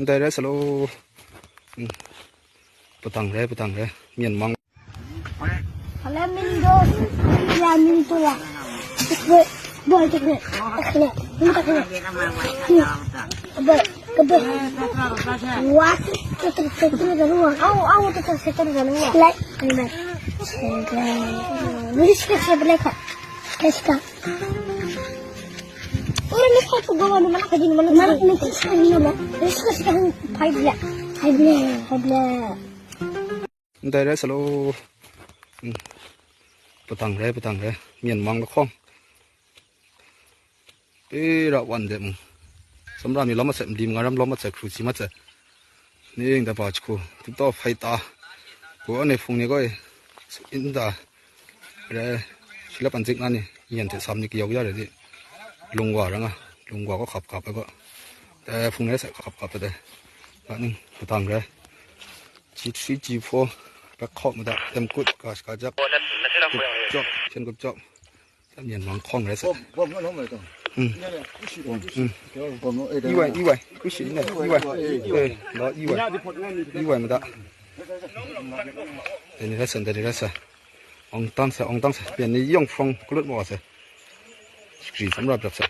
ได้แล้วสโลปตังเลยเมียนมัง Kalau minum, ya minum tu lah. Cepat, boleh cepat. Cepat, minta cepat. Cepat. Wah, cepat dulu. Aw, cepat dulu. Like, ni. Ni sikit black. Keska. Orang ni kau tu gawa mana kerja ni mana ni keska ni mana. Ni sikit five black.ได้แล้วสโลปตังเลยเมียนมังละข้องเประวันเดมึงสำหรับมีล้อมาเสร็จดีมงารำล้อมาเสร็จครูสิมาเสร็จนี่เองแต่ป่าจคูติดต่อไฟตากูอันนี้ฟงนี่ก็อินตาเร่ศิลปันจิกนั่นนี่ยันเทสามนี่เกี่ยวยาเลยดิลุงกว่าแล้วไงลุงกว่าก็ขับไปก็แต่ฟงนี้เสร็จขับไปเลยแล้วนี่ปตังเลยG3 G4 ก็เข้ามาได้เต็มกุดก็จับจบเช่นกุดจบถ้าเมียนมังคล้องเลยสิอีไว้กูชิเนี่ยอีไว้รออีไว้มาได้เดี๋ยวนี้ละองตั้งเปลี่ยนนี้ย่องฟงกลุดหมดสิสำหรับแบบสิ